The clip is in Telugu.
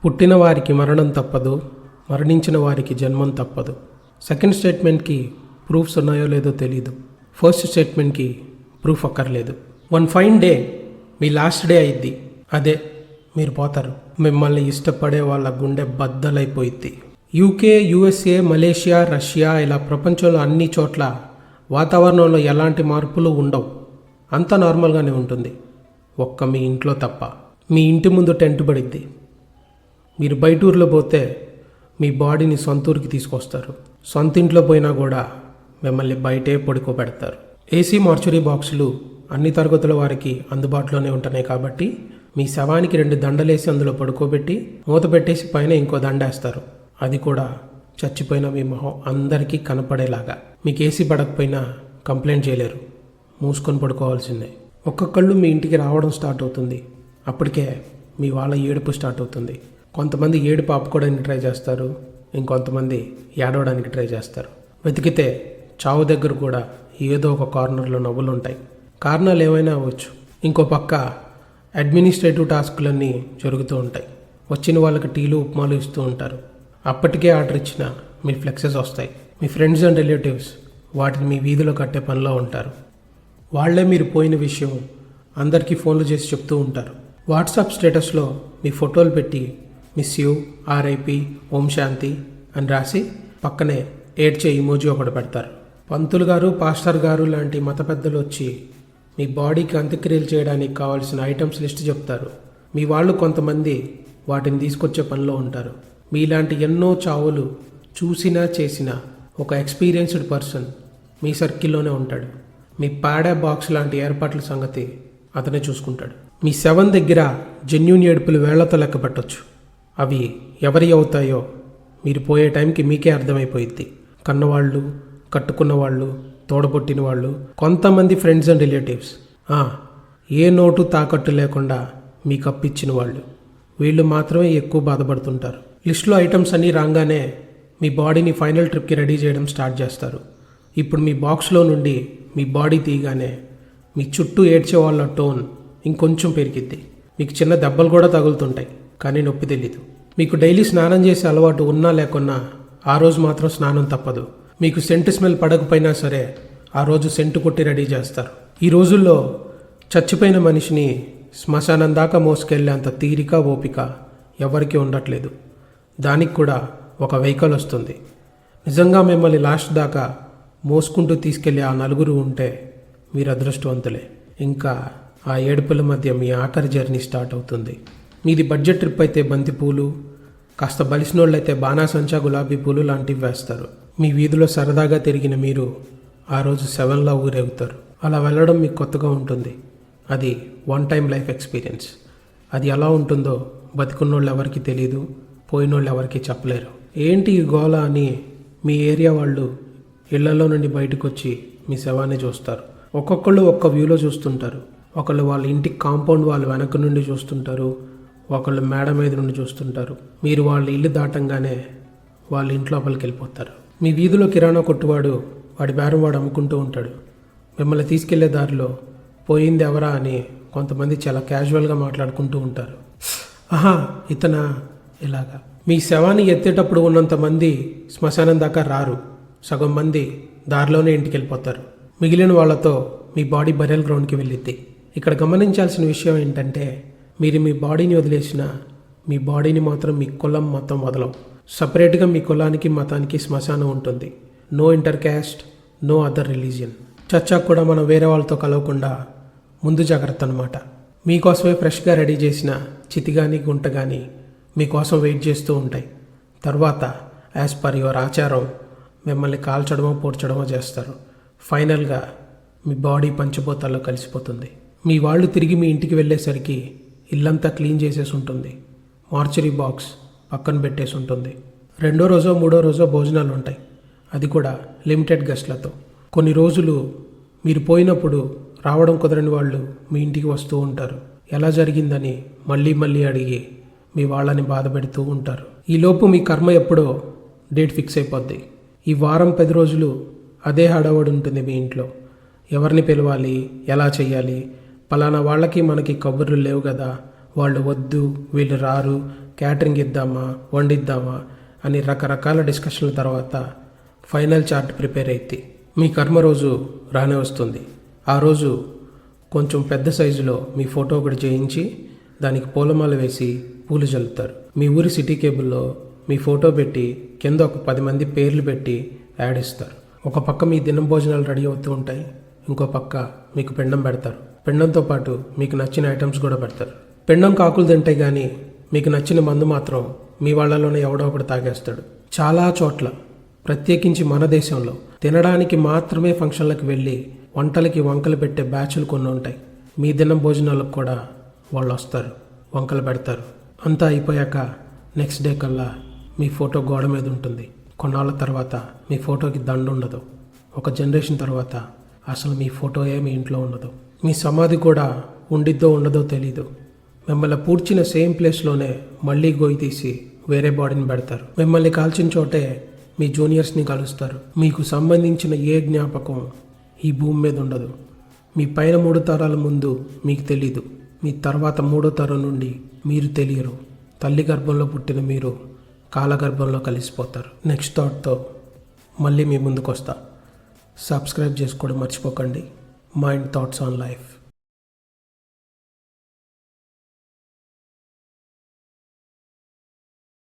పుట్టిన వారికి మరణం తప్పదు, మరణించిన వారికి జన్మం తప్పదు. సెకండ్ స్టేట్మెంట్కి ప్రూఫ్స్ ఉన్నాయో లేదో తెలీదు. ఫస్ట్ స్టేట్మెంట్కి ప్రూఫ్ అక్కర్లేదు. వన్ ఫైన్ డే మీ లాస్ట్ డే అయింది, అదే మీరు పోతారు. మిమ్మల్ని ఇష్టపడే వాళ్ళ గుండె బద్దలైపోయింది. యూకే, యూఎస్ఏ, మలేషియా, రష్యా ఇలా ప్రపంచంలో అన్ని చోట్ల వాతావరణంలో ఎలాంటి మార్పులు ఉండవు. అంతా నార్మల్గానే ఉంటుంది, ఒక్క మీ ఇంట్లో తప్ప. మీ ఇంటి ముందు టెంట్ పడిద్ది. మీరు బయట ఊర్లో పోతే మీ బాడీని సొంత ఊరికి తీసుకొస్తారు. సొంత ఇంట్లో పోయినా కూడా మిమ్మల్ని బయటే పడుకోబెడతారు. ఏసీ మార్చురీ బాక్సులు అన్ని తరగతుల వారికి అందుబాటులోనే ఉంటున్నాయి కాబట్టి మీ శవానికి 2 దండలేసి అందులో పడుకోబెట్టి మూత పెట్టేసి పైన ఇంకో దండేస్తారు. అది కూడా చచ్చిపోయిన మీ మొహం అందరికీ కనపడేలాగా. మీకు ఏసీ పడకపోయినా కంప్లైంట్ చేయలేరు, మూసుకొని పడుకోవాల్సిందే. ఒక్కొక్కళ్ళు మీ ఇంటికి రావడం స్టార్ట్ అవుతుంది. అప్పటికే మీ వాళ్ళ ఏడుపు స్టార్ట్ అవుతుంది. కొంతమంది ఏడుపు ఆపుకోవడానికి ట్రై చేస్తారు, ఇంకొంతమంది ఏడవడానికి ట్రై చేస్తారు. వెతికితే చావు దగ్గర కూడా ఏదో ఒక కార్నర్లో నవ్వులు ఉంటాయి. కారణాలు ఏమైనా అవ్వచ్చు. ఇంకో పక్క అడ్మినిస్ట్రేటివ్ టాస్కులన్నీ జరుగుతూ ఉంటాయి. వచ్చిన వాళ్ళకి టీలు ఉప్మాలు ఇస్తూ ఉంటారు. అప్పటికే ఆర్డర్ ఇచ్చిన మీ ఫ్లెక్సెస్ వస్తాయి. మీ ఫ్రెండ్స్ అండ్ రిలేటివ్స్ వాటిని మీ వీధిలో కట్టే పనిలో ఉంటారు. వాళ్లే మీరు పోయిన విషయం అందరికీ ఫోన్లు చేసి చెప్తూ ఉంటారు. వాట్సాప్ స్టేటస్లో మీ ఫోటోలు పెట్టి మిస్ యూ, ఆర్ఐపి, ఓం శాంతి అని రాసి పక్కనే ఏడ్చే ఇమోజీ ఒకటి పెడతారు. పంతులు గారు, పాస్టర్ గారు లాంటి మత పెద్దలు వచ్చి మీ బాడీకి అంత్యక్రియలు చేయడానికి కావాల్సిన ఐటమ్స్ లిస్ట్ చెప్తారు. మీ వాళ్ళు కొంతమంది వాటిని తీసుకొచ్చే పనిలో ఉంటారు. మీలాంటి ఎన్నో చావులు చూసినా చేసినా ఒక ఎక్స్పీరియన్స్డ్ పర్సన్ మీ సర్కిల్లోనే ఉంటాడు. మీ పాడా బాక్స్ లాంటి ఏర్పాట్ల సంగతి అతనే చూసుకుంటాడు. మీ శవం దగ్గర జెన్యూన్ ఏడుపులు వేళ్లతో లెక్క పెట్టొచ్చు. అవి ఎవరి అవుతాయో మీరు పోయే టైంకి మీకే అర్థమైపోయింది. కన్నవాళ్ళు, కట్టుకున్న వాళ్ళు, తోడబొట్టిన వాళ్ళు, కొంతమంది friends and relatives, A note తాకట్టు లేకుండా మీకు అప్పిచ్చిన వాళ్ళు, వీళ్ళు మాత్రమే ఎక్కువ బాధపడుతుంటారు. లిస్టులో ఐటమ్స్ అన్నీ రాగానే మీ బాడీని ఫైనల్ ట్రిప్కి రెడీ చేయడం స్టార్ట్ చేస్తారు. ఇప్పుడు మీ బాక్స్లో నుండి మీ బాడీ తీయగానే మీ చుట్టూ ఏడ్చే వాళ్ళ టోన్ ఇంకొంచెం పెరిగిద్ది. మీకు చిన్న దెబ్బలు కూడా తగులుతుంటాయి, కానీ నొప్పి తెలీదు. మీకు డైలీ స్నానం చేసే అలవాటు ఉన్నా లేకున్నా ఆ రోజు మాత్రం స్నానం తప్పదు. మీకు సెంట్ స్మెల్ పడకపోయినా సరే ఆ రోజు సెంటు కొట్టి రెడీ చేస్తారు. ఈ రోజుల్లో చచ్చిపోయిన మనిషిని శ్మశానం దాకా మోసుకెళ్ళేంత తీరిక, ఓపిక ఎవరికీ ఉండట్లేదు. దానికి కూడా ఒక వెహికల్ వస్తుంది. నిజంగా మిమ్మల్ని లాస్ట్ దాకా మోసుకుంటూ తీసుకెళ్లే ఆ నలుగురు ఉంటే మీరు అదృష్టవంతులే. ఇంకా ఆ ఏడుపుల మధ్య మీ ఆఖరి జర్నీ స్టార్ట్ అవుతుంది. మీది బడ్జెట్ ట్రిప్ అయితే బంతిపూలు, కాస్త బలిసినోళ్ళైతే బాణాసంచా, గులాబీ పూలు లాంటివి వేస్తారు. మీ వీధిలో సరదాగా తిరిగిన మీరు ఆ రోజు 7లా ఊరేగుతారు. అలా వెళ్ళడం మీకు కొత్తగా ఉంటుంది. అది వన్ టైం లైఫ్ ఎక్స్పీరియన్స్. అది ఎలా ఉంటుందో బతికున్నోళ్ళు ఎవరికి తెలీదు, పోయినోళ్ళు ఎవరికి చెప్పలేరు. ఏంటి ఈ గోల అని మీ ఏరియా వాళ్ళు ఇళ్లలో నుండి బయటకు వచ్చి మీ శవాన్ని చూస్తారు. ఒక్కొక్కళ్ళు ఒక్క వ్యూలో చూస్తుంటారు. ఒకళ్ళు వాళ్ళ ఇంటికి కాంపౌండ్ వాళ్ళు వెనక నుండి చూస్తుంటారు, ఒకళ్ళు మేడ మీద నుండి చూస్తుంటారు. మీరు వాళ్ళ ఇల్లు దాటంగానే వాళ్ళ ఇంట్లో లోపలికి వెళ్ళిపోతారు. మీ వీధిలో కిరాణా కొట్టువాడు వాడి బేరం వాడు అమ్ముకుంటూ ఉంటాడు. మిమ్మల్ని తీసుకెళ్లే దారిలో పోయింది ఎవరా అని కొంతమంది చాలా క్యాజువల్గా మాట్లాడుకుంటూ ఉంటారు. ఇతనా ఇలాగా. మీ శవాన్ని ఎత్తేటప్పుడు ఉన్నంతమంది శ్మశానం దాకా రారు. సగం మంది దారిలోనే ఇంటికి వెళ్ళిపోతారు. మిగిలిన వాళ్ళతో మీ బాడీ బరియల్ గ్రౌండ్కి వెళ్ళిద్ది. ఇక్కడ గమనించాల్సిన విషయం ఏంటంటే, మీరు మీ బాడీని వదిలేసిన మీ బాడీని మాత్రం మీ కులం మతం వదలవు. సపరేట్గా మీ కులానికి మతానికి శ్మశానం ఉంటుంది. No inter caste, no other religion. చర్చాకు కూడా మనం వేరే వాళ్ళతో కలవకుండా ముందు జాగ్రత్త అన్నమాట. మీకోసమే ఫ్రెష్గా రెడీ చేసిన చితి కానీ గుంట కానీ మీకోసం వెయిట్ చేస్తూ ఉంటాయి. తర్వాత యాజ్ పర్ యువర్ ఆచారం మిమ్మల్ని కాల్చడమో పూడ్చడమో చేస్తారు. ఫైనల్గా మీ బాడీ పంచభూతాల్లో కలిసిపోతుంది. మీ వాళ్ళు తిరిగి మీ ఇంటికి వెళ్ళేసరికి ఇల్లంతా క్లీన్ చేసేసి ఉంటుంది. మార్చరీ బాక్స్ పక్కన పెట్టేసి ఉంటుంది. 2వ రోజో 3వ రోజో భోజనాలు ఉంటాయి. అది కూడా లిమిటెడ్ గెస్ట్లతో. కొన్ని రోజులు మీరు పోయినప్పుడు రావడం కుదరని వాళ్ళు మీ ఇంటికి వస్తూ ఉంటారు. ఎలా జరిగిందని మళ్ళీ మళ్ళీ అడిగి మీ వాళ్ళని బాధ పెడుతూ ఉంటారు. ఈలోపు మీ కర్మ ఎప్పుడో డేట్ ఫిక్స్ అయిపోద్ది. ఈ వారం 10 రోజులు అదే హడావుడి ఉంటుంది మీ ఇంట్లో. ఎవరిని పిలవాలి, ఎలా చెయ్యాలి, పలానా వాళ్ళకి మనకి కబుర్లు లేవు కదా, వాళ్ళు వద్దు, వీళ్ళు రారు, క్యాటరింగ్ ఇద్దామా వండిద్దామా అని రకరకాల డిస్కషన్ల తర్వాత ఫైనల్ చార్ట్ ప్రిపేర్ అయితే మీ కర్మ రోజు రానే వస్తుంది. ఆ రోజు కొంచెం పెద్ద సైజులో మీ ఫోటో ఒకటి చేయించి దానికి పూలమాల వేసి పూలు చల్లుతారు. మీ ఊరి సిటీ కేబుల్లో మీ ఫోటో పెట్టి కింద ఒక 10 మంది పేర్లు పెట్టి యాడ్ ఇస్తారు. ఒక పక్క మీ దినం భోజనాలు రెడీ అవుతూ ఉంటాయి, ఇంకో పక్క మీకు పిండం పెడతారు. పిండంతో పాటు మీకు నచ్చిన ఐటమ్స్ కూడా పెడతారు. పిండం కాకులు తింటే కానీ మీకు నచ్చిన మందు మాత్రం మీ వాళ్ళలోనే ఎవడో ఒకటి తాగేస్తాడు. చాలా చోట్ల, ప్రత్యేకించి మన దేశంలో తినడానికి మాత్రమే ఫంక్షన్లకు వెళ్ళి వంటలకి వంకలు పెట్టే బ్యాచ్లు కొన్ని ఉంటాయి. మీ దినం భోజనాలకు కూడా వాళ్ళు వస్తారు, వంకలు పెడతారు. అంతా అయిపోయాక నెక్స్ట్ డే కల్లా మీ ఫోటో గోడ మీద ఉంటుంది. కొన్నాళ్ళ తర్వాత మీ ఫోటోకి దండు ఉండదు. ఒక జనరేషన్ తర్వాత అసలు మీ ఫోటోయే మీ ఇంట్లో ఉండదు. మీ సమాధి కూడా ఉండిద్దో ఉండదో తెలీదు. మిమ్మల్ని పూడ్చిన సేమ్ ప్లేస్లోనే మళ్ళీ గోయి తీసి వేరే బాడీని పెడతారు. మిమ్మల్ని కాల్చిన చోటే మీ జూనియర్స్ని కలుస్తారు. మీకు సంబంధించిన ఏ జ్ఞాపకం ఈ భూమి మీద ఉండదు. మీ పైన 3 తరాల ముందు మీకు తెలీదు, మీ తర్వాత 3వ తరం నుండి మీరు తెలియరు. తల్లి గర్భంలో పుట్టిన మీరు కాలగర్భంలో కలిసిపోతారు. నెక్స్ట్ థాట్తో మళ్ళీ మీ ముందుకు వస్తా. సబ్స్క్రైబ్ చేసుకోవడం మర్చిపోకండి. Mind thoughts on life.